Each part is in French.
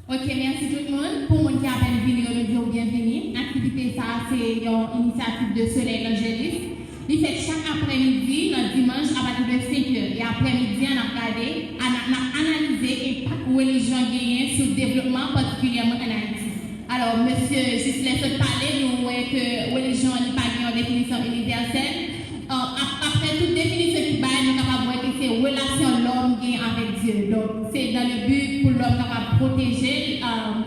Ok, merci tout le monde. Pour mon qui a venu, je dis bienvenue. L'activité, ça, c'est une initiative de Soleil Angélis. Il fait chaque après-midi, le dimanche, à partir de 5 h. Et après-midi, on a regardé, on a analysé l'impact religion gagne sur le développement, particulièrement en Haïti. Alors, monsieur Gislain se parler, nous voyons que religion n'est pas une définition universelle. Après toute définition qui va, nous sommes capables de voir que c'est relation l'homme gagne avec Dieu. Donc, c'est dans le but pour l'homme capable de protéger,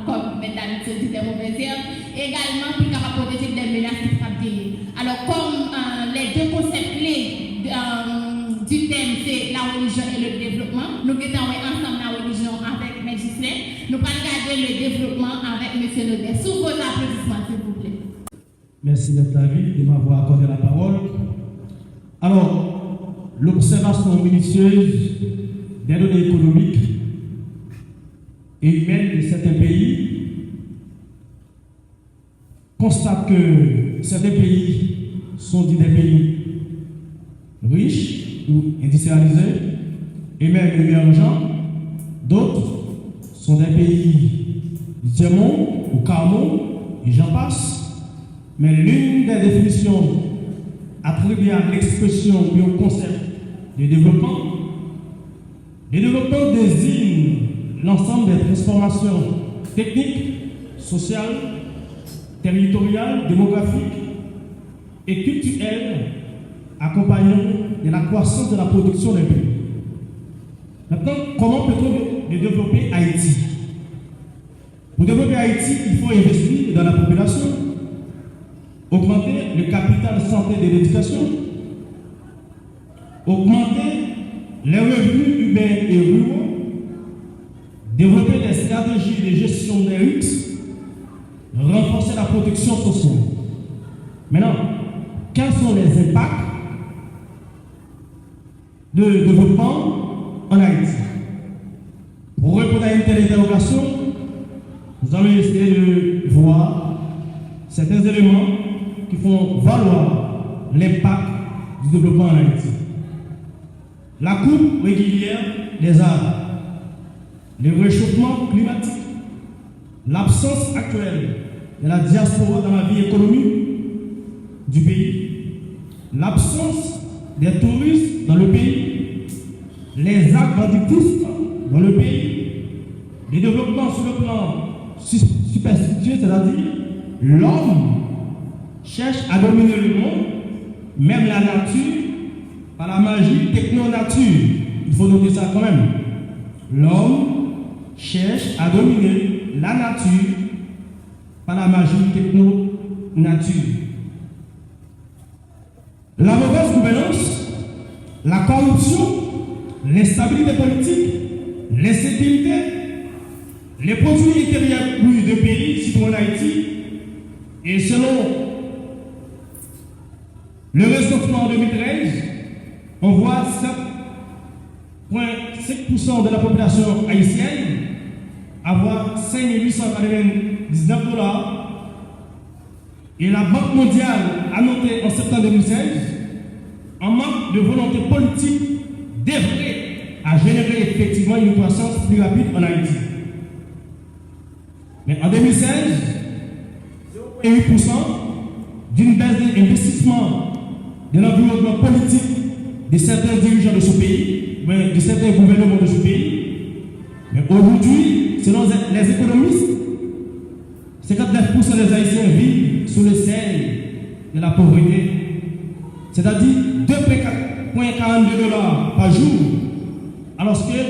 comme mesdames dit des mauvaises herbes, également pour capable de protéger des menaces qui frappent gagner. Alors, comme les deux concepts clés du thème, c'est la religion et le développement, nous allons ensemble la religion avec M. Gislain. Nous allons regarder le développement avec M. Nodet. Sous vos applaudissements, s'il vous plaît. Merci d'être David de m'avoir accordé la parole. Alors, l'observation minutieuse des données économiques et humaines de certains pays constate que certains pays sont dits des pays riches ou industrialisés et même émergents. D'autres sont des pays du tiers-monde ou quart-monde, et j'en passe. Mais l'une des définitions attribuées à l'expression ou au concept de développement, le développement désigne l'ensemble des transformations techniques, sociales, territoriales, démographiques et culturelles accompagnant de la croissance de la production des pays. Maintenant, comment peut-on développer Haïti? Pour développer Haïti, il faut investir dans la population, augmenter le capital santé de l'éducation, augmenter les revenus urbains et ruraux, développer des stratégies de gestion des risques, renforcer la protection sociale. Maintenant, quels sont les impacts de développement en Haïti? Pour répondre à une telle interrogation, nous allons essayer de voir certains éléments qui font valoir l'impact du développement en Haïti. La coupe régulière des arbres, le réchauffement climatique, l'absence actuelle de la diaspora dans la vie économique du pays, l'absence des touristes dans le pays, les actes banditistes dans le pays, le développement sur le plan superstitieux, c'est-à-dire l'homme cherche à dominer le monde, même la nature, par la magie techno-nature. Il faut noter ça quand même. L'homme cherche à dominer la nature par la magie techno-nature. La mauvaise gouvernance, la corruption, l'instabilité politique, l'insécurité, les produits intérieurs brut de pays, surtout en Haïti, et selon le recensement en 2013, on voit 7,5% de la population haïtienne avoir 5 899 $. Et la Banque mondiale a noté en septembre 2016 un manque de volonté politique d'œuvrer à générer effectivement une croissance plus rapide en Haïti. Mais en 2016, 0,8% d'une baisse d'investissement de l'environnement politique de certains dirigeants de ce pays, de certains gouvernements de ce pays. Mais aujourd'hui, selon les économistes, 59% des Haïtiens vivent sous le seuil de la pauvreté, c'est-à-dire 2,42 $ par jour, alors que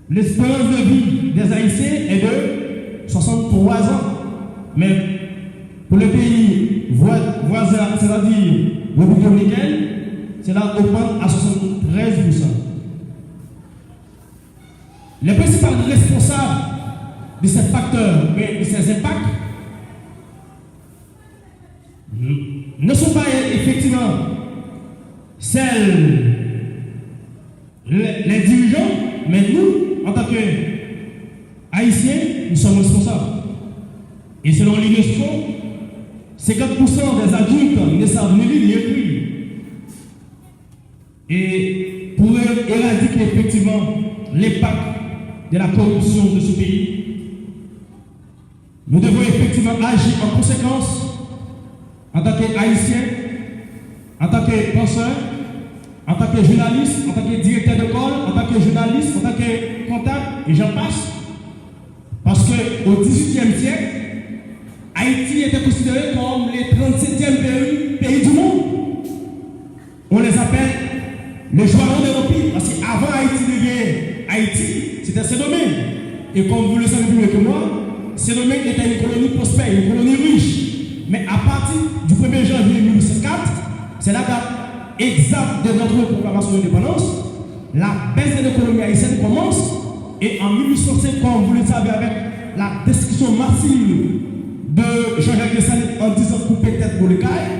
l'espérance de vie des Haïtiens est de 63 ans. Mais pour les pays voisins, c'est-à-dire République dominicaine, cela augmente à 73%. Les principaux responsables de ces facteurs et de ces impacts ne sont pas effectivement les dirigeants, mais nous, en tant qu'Haïtiens, nous sommes responsables. Et selon l'UNESCO, 50% des adultes ne savent ni lire ni écrire. Et pour éradiquer effectivement l'impact de la corruption de ce pays. Nous devons effectivement agir en conséquence en tant qu'Haïtiens, en tant que penseurs, en tant que journaliste, en tant que directeur d'école, en tant que journaliste, en tant que comptable, et j'en passe. Parce qu'au XVIIIe siècle, Haïti était considéré comme le 37e pays du monde. On les appelle le joyau de l'Empire. Parce qu'avant Haïti devient Haïti, c'était Saint-Domingue. Et comme vous le savez mieux que moi, Saint-Domingue était une colonie prospère, une colonie riche. Mais à partir du 1er janvier 1804, c'est la date exacte de notre proclamation d'indépendance, la baisse de l'économie haïtienne commence. Et en 1805, comme vous le savez, avec la destruction massive de Jean-Jacques Dessalines en disant couper tête pour le caille,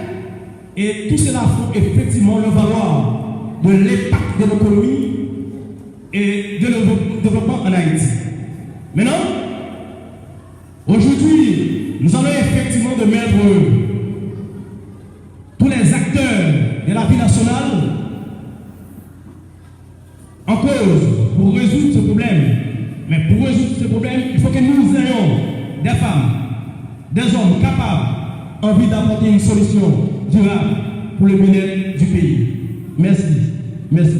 et tout cela faut effectivement le valoir de l'impact de l'économie et de développement en Haïti. Maintenant, aujourd'hui, nous allons effectivement de mettre tous les acteurs de la vie nationale en cause pour résoudre ce problème. Mais pour résoudre ce problème, il faut que nous ayons des femmes, des hommes capables, envie d'apporter une solution durable pour le bien-être du pays. Merci. Merci.